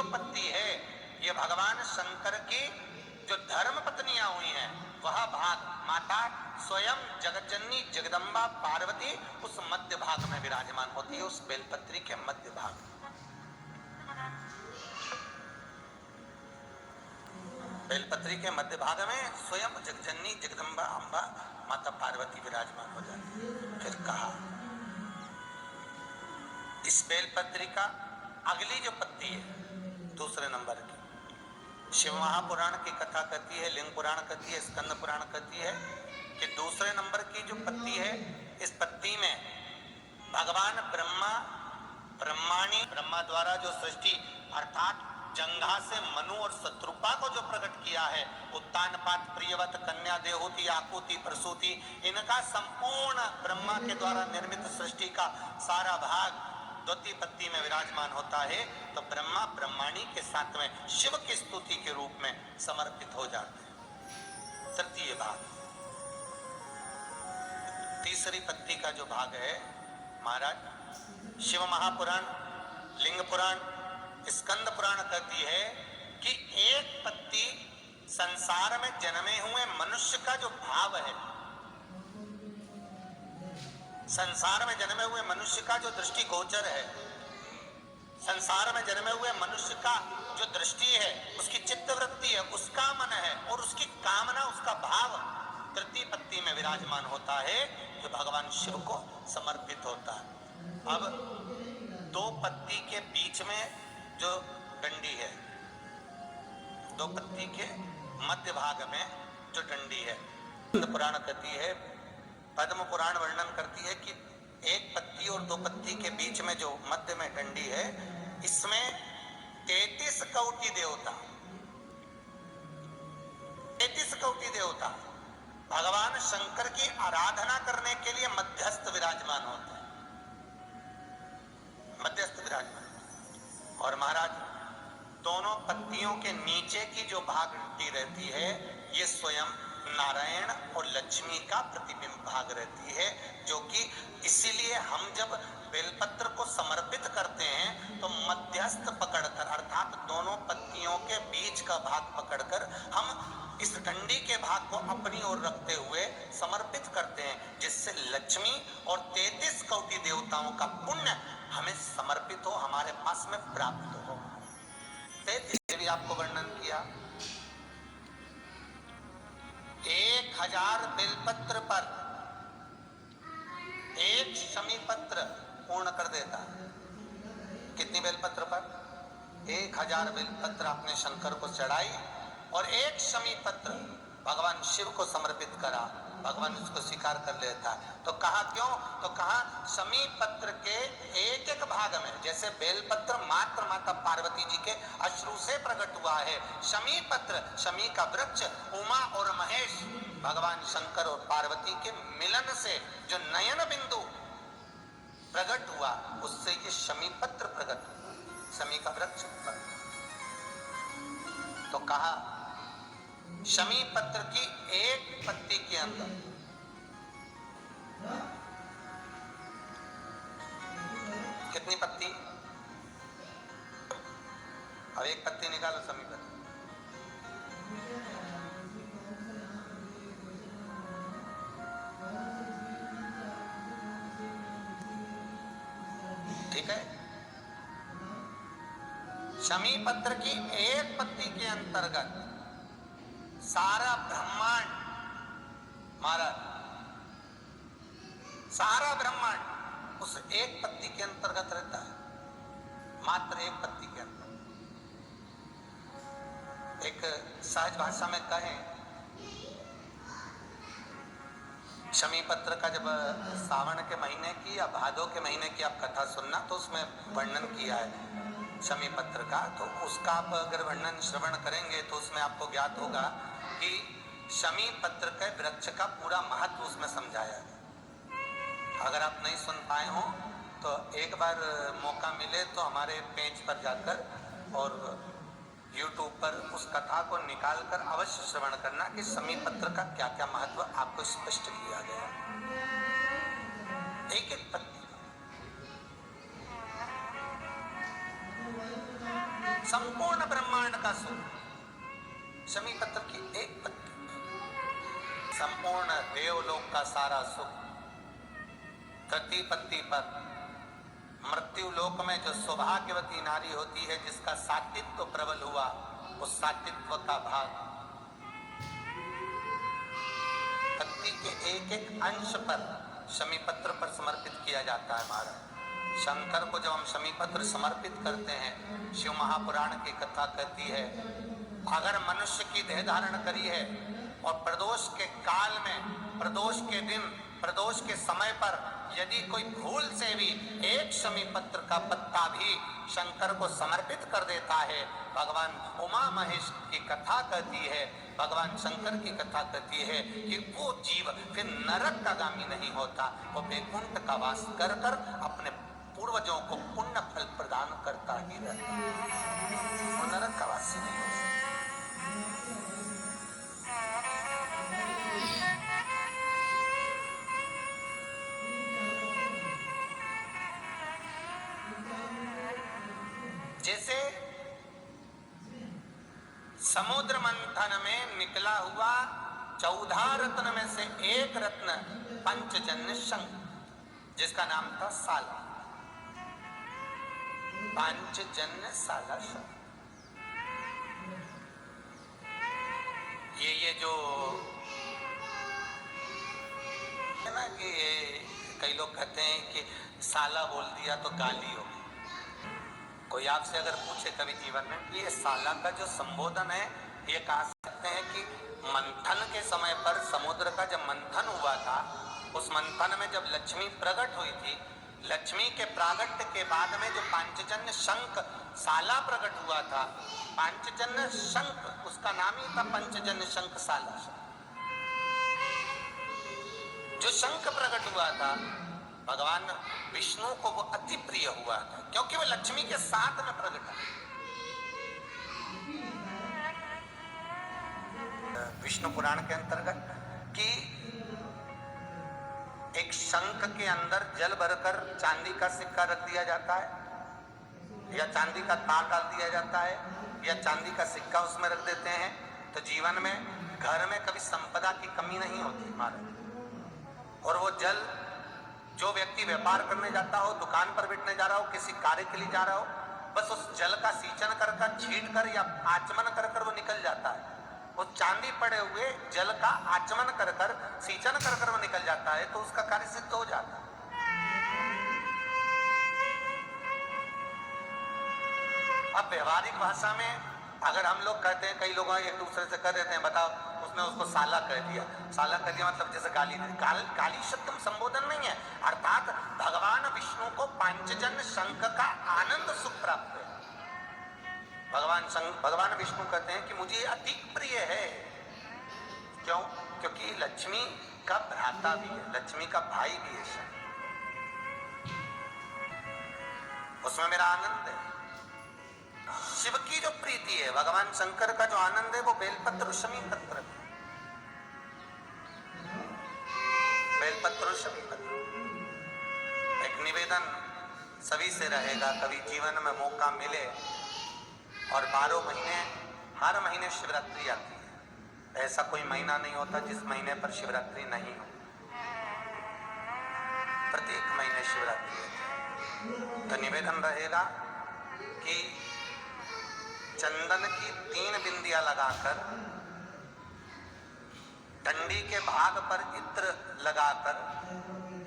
पत्ती है ये भगवान शंकर की जो धर्म पत्नियां हुई हैं वह भाग माता स्वयं जगतजननी जगदम्बा पार्वती उस मध्य भाग में विराजमान होती है, उस बेलपत्री के मध्य भाग। बेलपत्री के मध्य भाग में स्वयं जगजननी जगदम्बा अम्बा माता पार्वती विराजमान हो जाती है। फिर कहा इस बेलपत्री का अगली जो पत्ती है दूसरे नंबर की, शिव महापुराण की कथा कहती है, लिंग पुराण कहती है, स्कंद पुराण कहती है कि दूसरे नंबर की जो पत्ती है इस पत्ती में भगवान ब्रह्मा द्वारा जो सृष्टि अर्थात जंघा से मनु और शत्रुपा को जो प्रकट किया है, उत्तानपात प्रियवत कन्या देहोति आकुति प्रसूति, इनका संपूर्ण ब्रह्मा के द्वारा निर्मित सृष्टि का सारा भाग द्वितीय पत्ती में विराजमान होता है। तो ब्रह्मा ब्रह्माणी के साथ में शिव की स्तुति के रूप में समर्पित हो जाते हैं। तृतीय भाग तीसरी पत्ती का जो भाग है महाराज, शिव महापुराण लिंग पुराण स्कंद पुराण कहती है कि एक पत्ती संसार में जन्मे हुए मनुष्य का जो भाव है, संसार में जन्मे हुए मनुष्य का जो दृष्टि गोचर है, संसार में जन्मे हुए मनुष्य का जो दृष्टि है, उसकी चित्तवृत्ति है, उसका मन है और उसकी कामना, उसका भाव तृतीय पत्ती में विराजमान होता है जो भगवान शिव को समर्पित होता है। अब दो पत्ती के बीच में जो डंडी है, दो पत्ती के मध्य भाग में जो डंडी है, पुराण कहती है, पद्म पुराण वर्णन करती है कि एक पत्ती और दो पत्ती के बीच में जो मध्य में डंडी है, इसमें 33 कोटि देवता, 33 कोटि देवता भगवान शंकर की आराधना करने के लिए मध्यस्थ विराजमान होते हैं, मध्यस्थ विराजमान। और महाराज दोनों पत्तियों के नीचे की जो भाग डंडी रहती है ये स्वयं नारायण और लक्ष्मी का प्रतिबिंब भाग रहती है, जो कि इसीलिए हम जब बेलपत्र को समर्पित करते हैं तो मध्यस्थ पकड़कर अर्थात दोनों पत्तियों के बीच का भाग पकड़कर हम इस डंडी के भाग को अपनी ओर रखते हुए समर्पित करते हैं, जिससे लक्ष्मी और 33 कोटि देवताओं का पुण्य हमें समर्पित हो, हमारे पास में प्राप्त हो। 33 भी आपको वर्णन किया। 1000 बेलपत्र पर एक शमी पत्र पूर्ण कर देता है। कितनी बेलपत्र पर? 1000 बेलपत्र आपने शंकर को चढ़ाई और एक शमी पत्र भगवान शिव को समर्पित करा, भगवान उसको स्वीकार कर लेता है। तो कहा क्यों? तो कहा शमी पत्र के एक एक भाग में, जैसे बेलपत्र मात्र माता पार्वती जी के अश्रु से प्रकट हुआ है, शमी पत्र शमी का वृक्ष उमा और महेश भगवान शंकर और पार्वती के मिलन से जो नयन बिंदु प्रकट हुआ, उससे ये शमी पत्र प्रकट हुआ, शमी का वृक्ष। तो कहा शमी पत्र की एक पत्ती के अंदर कितनी पत्ती? अब एक पत्ती निकालो शमी पत्र, ठीक है। शमी पत्र की एक पत्ती के अंतर्गत सारा ब्रह्मांड, महाराज सारा ब्रह्मांड उस एक पत्ती के अंतर्गत रहता है, मात्र एक पत्ती के अंदर। एक सहज भाषा में कहें, शमी पत्र का जब सावन के महीने की या भादो के महीने की आप कथा सुनना तो उसमें वर्णन किया है शमी पत्र का, तो उसका आप अगर वर्णन श्रवण करेंगे तो उसमें आपको ज्ञात होगा कि शमी पत्र के वृक्ष का पूरा महत्व उसमें समझाया है। अगर आप नहीं सुन पाए हो तो एक बार मौका मिले तो हमारे पेज पर जाकर और YouTube पर उस कथा को निकालकर अवश्य श्रवण करना कि शमी पत्र का क्या क्या महत्व आपको स्पष्ट किया गया। एक एक पत्ती संपूर्ण ब्रह्मांड का सुख शमी पत्र की एक पत्ती, संपूर्ण देवलोक का सारा सुख तृतीय पत्ती पर। मृत्यु लोक में जो सौभाग्यवती नारी होती है, जिसका सात्वित्व प्रबल हुआ, उस सात्वित्व का भाग पत्ती के एक एक अंश पर शमी पत्र पर समर्पित किया जाता है। महाराज शंकर को जब हम शमी पत्र समर्पित करते हैं, शिव महापुराण की कथा कहती है, अगर मनुष्य की देह धारण करी है और प्रदोष के काल में, प्रदोष के दिन, प्रदोष के समय पर यदि कोई भूल से भी एक शमी पत्र का पत्ता भी शंकर को समर्पित कर देता है, भगवान उमा महेश की कथा कहती है, भगवान शंकर की कथा कहती है कि वो जीव फिर नरक का गामी नहीं होता, वो वैकुंठ का वास कर कर अपने पूर्वजों को पुण्य फल प्रदान करता ही रहता है, वो नरक का वासी नहीं होता। जैसे समुद्र मंथन में निकला हुआ 14 रत्न में से एक रत्न पंचजन्य शंख, जिसका नाम था साला, पंचजन्य साला शंख। ये जो है ना कि कई लोग कहते हैं कि साला बोल दिया तो गाली होगी। कोई आपसे अगर पूछे कभी जीवन में कि ये साला का जो संबोधन है, ये कह सकते हैं कि मंथन के समय पर समुद्र का जब मंथन हुआ था, उस मंथन में जब लक्ष्मी प्रकट हुई थी, लक्ष्मी के प्रागट्य के बाद में जो पांचजन्य शंख साला प्रकट हुआ था, पांचजन्य शंख उसका नाम ही था पंचजन्य शंख साला। जो शंख प्रकट हुआ था, भगवान विष्णु को वो अति प्रिय हुआ था, क्योंकि वो लक्ष्मी के साथ में प्रकट है। विष्णु पुराण के अंतर्गत कि एक शंख के अंदर जल भरकर चांदी का सिक्का रख दिया जाता है, या चांदी का तार डाल दिया जाता है, या चांदी का सिक्का उसमें रख देते हैं, तो जीवन में घर में कभी संपदा की कमी नहीं होती महाराज। और वो जल जो व्यक्ति व्यापार करने जाता हो, दुकान पर बैठने जा रहा हो, किसी कार्य के लिए जा रहा हो, बस उस जल का सींचन कर कर, छींट कर या आचमन कर कर वो निकल जाता है। वो चांदी पड़े हुए जल का आचमन कर कर, सींचन कर कर वो निकल जाता है, तो उसका कार्य सिद्ध हो जाता है। अब व्यवहारिक भाषा में अगर हम लोग कहते हैं, कई लोग एक दूसरे से कह देते हैं, बताओ उसने उसको साला कह दिया, साला कह दिया मतलब जैसे गाली दे। गाली शब्द संबोधन नहीं है, अर्थात भगवान विष्णु को पांचजन्य शंख का आनंद सुख प्राप्त है। भगवान विष्णु कहते हैं कि मुझे अधिक प्रिय है। क्यों? क्योंकि लक्ष्मी का भ्राता भी है, लक्ष्मी का भाई भी है, उसमें मेरा आनंद है। शिव की जो प्रीति है, भगवान शंकर का जो आनंद है, वो बेलपत्र शमी पत्र, बेलपत्र शमी पत्र। एक निवेदन सभी से रहेगा, कभी जीवन में मौका मिले और 12 महीने, हर महीने शिवरात्रि आती है, ऐसा कोई महीना नहीं होता जिस महीने पर शिवरात्रि नहीं हो, प्रत्येक महीने शिवरात्रि है। तो निवेदन रहेगा कि चंदन की 3 बिंदियां लगाकर, डंडी के भाग पर इत्र लगाकर,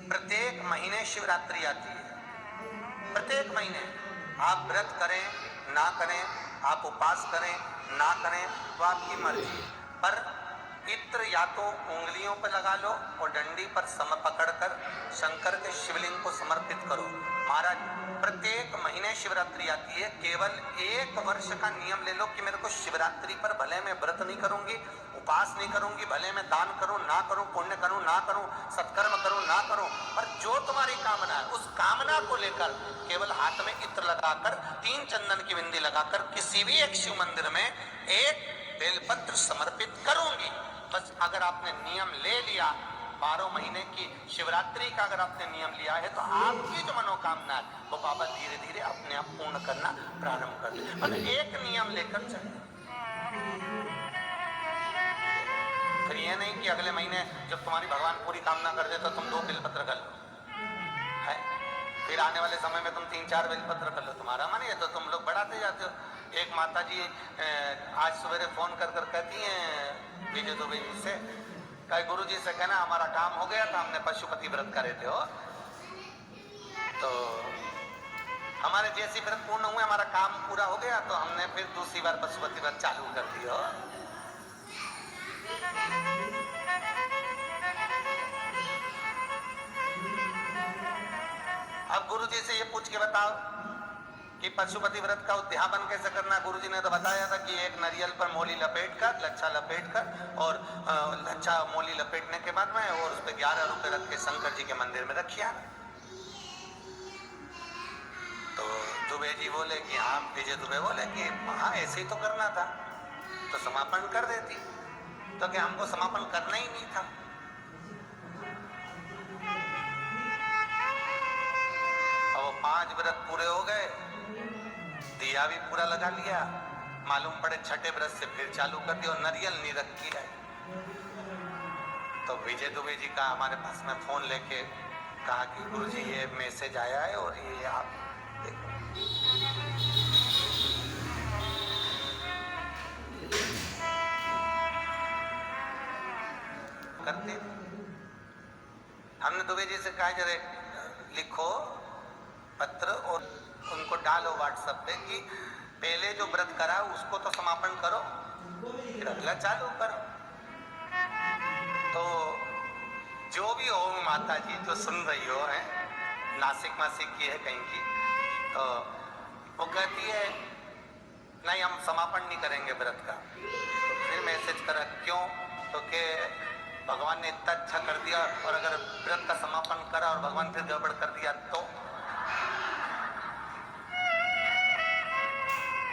प्रत्येक महीने शिवरात्रि आती है। प्रत्येक महीने आप व्रत करें ना करें, आप उपवास करें ना करें, तो आपकी मर्जी, पर इत्र या तो उंगलियों पर लगा लो और डंडी पर पकड़कर शंकर के शिवलिंग को समर्पित करो। महाराज प्रत्येक महीने शिवरात्रि आती है, केवल 1 वर्ष का नियम ले लो कि मेरे को शिवरात्रि पर भले मैं व्रत नहीं करूंगी, उपवास नहीं करूंगी, भले मैं दान करूं ना करूं, पुण्य करूं ना करूं, सत्कर्म करूं ना करूं, पर जो तुम्हारी कामना है उस कामना को लेकर केवल हाथ में इत्र लगाकर, 3 चंदन की बिंदी लगाकर किसी भी एक शिव मंदिर में एक बेलपत्र समर्पित करूंगी। बस अगर आपने नियम ले लिया 12 महीने की शिवरात्रि का अगर आपने नियम लिया है तो आपकी जो मनोकामना है वो बाबा धीरे धीरे अपने आप पूर्ण करना प्रारंभ कर दे। मतलब एक नियम लेकर चले। फिर ये नहीं कि अगले महीने जब तुम्हारी भगवान पूरी कामना कर दे तो तुम 2 बिलपत्र कर लो है, फिर आने वाले समय में तुम 3-4 बिलपत्र कर लो, तुम्हारा मन है तो तुम लोग बढ़ाते जाते हो। एक माता जी आज सवेरे फोन कर कर कहती हैं विजय दुबे जी से, कहे गुरु जी से कहना हमारा काम हो गया था, हमने पशुपति व्रत करे थे हो, तो हमारे जैसी व्रत पूर्ण हुए, हमारा काम पूरा हो गया तो हमने फिर दूसरी बार पशुपति व्रत चालू कर दिया। अब गुरु जी से ये पूछ के बताओ कि पशुपति व्रत का उद्यापन कैसे करना। गुरु जी ने तो बताया था कि एक नारियल पर मोली लपेट कर, लच्छा लपेट कर और लच्छा मोली लपेटने के बाद में और उस पर 11 रुपए रख के शंकर जी के मंदिर में रखिया। तो दुबे जी बोले कि हाँ, विजय दुबे बोले कि हाँ ऐसे ही तो करना था, तो समापन कर देती। तो क्या हमको समापन करना ही नहीं था? अब वो 5 व्रत पूरे हो गए, दिया भी पूरा लगा लिया, मालूम पड़े छठे व्रत से फिर चालू कर दिया और नारियल नहीं रख किया। तो विजय दुबे जी का हमारे पास में फोन लेके कहा कि गुरुजी ये मैसेज आया है और ये आप करते। हमने दुबे जी से कहा जरा लिखो पत्र और उनको डालो व्हाट्सएप पे कि पहले जो व्रत करा उसको तो समापन करो, फिर अगला चालू करो। तो जो भी हो माता जी जो सुन रही हो है, नासिक मासिक की है कहीं की, तो वो कहती है नहीं हम समापन नहीं करेंगे व्रत का। तो फिर मैसेज करा क्यों? तो के भगवान ने इतना अच्छा कर दिया और अगर व्रत का समापन करा और भगवान फिर गड़बड़ कर दिया तो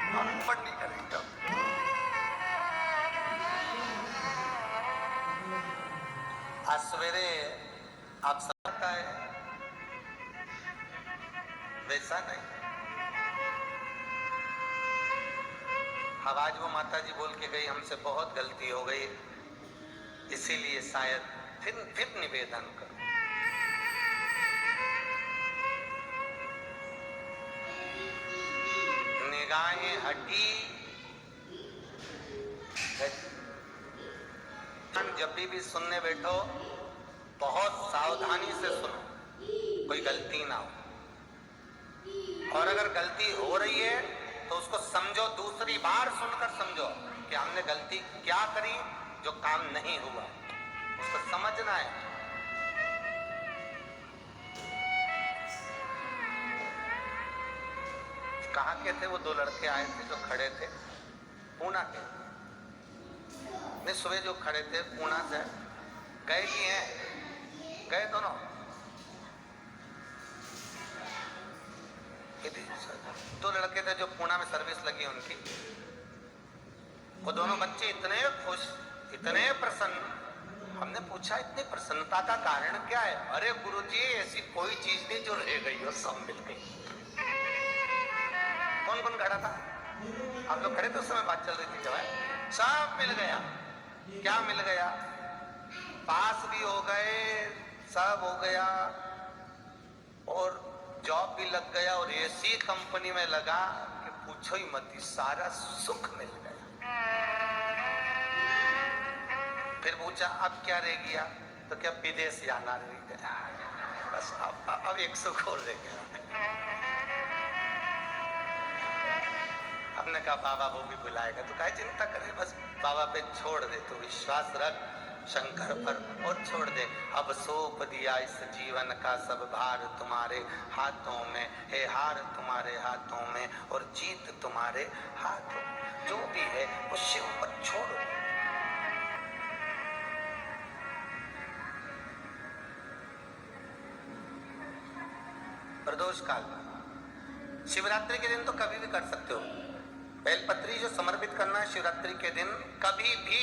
समापन नहीं करेंगे। आज सवेरे आप सबका है वैसा नहीं। अब आज वो माता जी बोल के गई हमसे बहुत गलती हो गई, इसीलिए शायद फिर निवेदन करो। निगाहें हटी, जब भी सुनने बैठो बहुत सावधानी से सुनो, कोई गलती ना हो, और अगर गलती हो रही है तो उसको समझो, दूसरी बार सुनकर समझो कि हमने गलती क्या करी जो काम नहीं हुआ, उसको समझना है। कहाँ के थे वो 2 लड़के आए थे जो खड़े थे, पूना के, नहीं सुबह जो खड़े थे पूना से, गए भी हैं, गए दोनों, 2 लड़के थे जो पूना में सर्विस लगी उनकी। वो दोनों बच्चे इतने खुश, इतने प्रसन्न। हमने पूछा इतनी प्रसन्नता का कारण क्या है? अरे गुरुजी ऐसी कोई चीज नहीं जो रह गई हो, सब मिल गई। कौन कौन खड़ा था? आप लोग खड़े थे उस समय, बात चल रही थी जब, सब मिल गया। क्या मिल गया? पास भी हो गए, सब हो गया और जॉब भी लग गया और ऐसी कंपनी में लगा कि पूछो ही मत, सारा सुख मिल गया। फिर पूछा अब क्या रह गया? तो क्या विदेश जाना रह गया, बस अब एक सुख और रह गया। हमने कहा बाबा वो भी बुलाएगा, तो क्या चिंता करे, बस बाबा पे छोड़ दे, तो विश्वास रख शंकर पर और छोड़ दे। अब सौंप दिया इस जीवन का सब भार तुम्हारे हाथों में है, हार तुम्हारे हाथों में और जीत तुम्हारे हाथों में। जो भी है वो शिव पर छोड़ो। प्रदोष काल, शिवरात्रि के दिन तो कभी भी कर सकते हो। बेलपत्री जो समर्पित करना है शिवरात्रि के दिन, कभी भी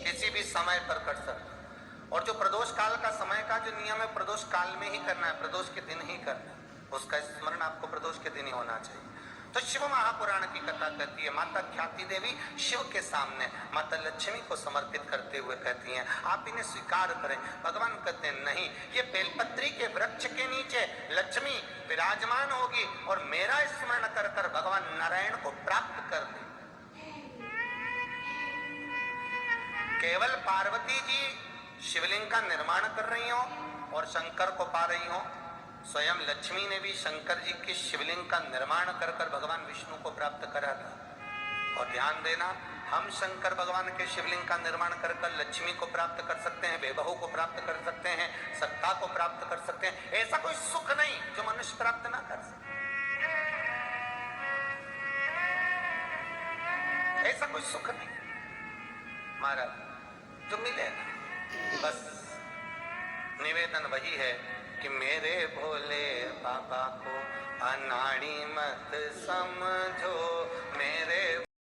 किसी भी समय पर कर सकते हो। और जो प्रदोष काल का समय का जो नियम है, प्रदोष काल में ही करना है, प्रदोष के दिन ही करना है, उसका स्मरण आपको प्रदोष के दिन ही होना चाहिए। तो शिव महापुराण की कथा कहती है, माता ख्याति देवी शिव के सामने माता लक्ष्मी को समर्पित करते हुए कहती हैं, आप इन्हें स्वीकार करें। भगवान कहते हैं नहीं, ये बेलपत्री के वृक्ष के नीचे लक्ष्मी विराजमान होगी और मेरा स्मरण कर कर भगवान नारायण को प्राप्त कर ले। केवल पार्वती जी शिवलिंग का निर्माण कर रही हो और शंकर को पा रही हो, स्वयं लक्ष्मी ने भी शंकर जी के शिवलिंग का निर्माण कर कर भगवान विष्णु को प्राप्त करा था। और ध्यान देना, हम शंकर भगवान के शिवलिंग का निर्माण कर कर लक्ष्मी को प्राप्त कर सकते हैं, बेबहू को प्राप्त कर सकते हैं, सत्ता को प्राप्त कर सकते हैं। ऐसा कोई सुख नहीं जो मनुष्य प्राप्त ना कर सके, ऐसा कोई सुख नहीं महाराज जो मिलेगा। बस निवेदन वही है कि मेरे भोले बाबा को अनाड़ी मत समझो।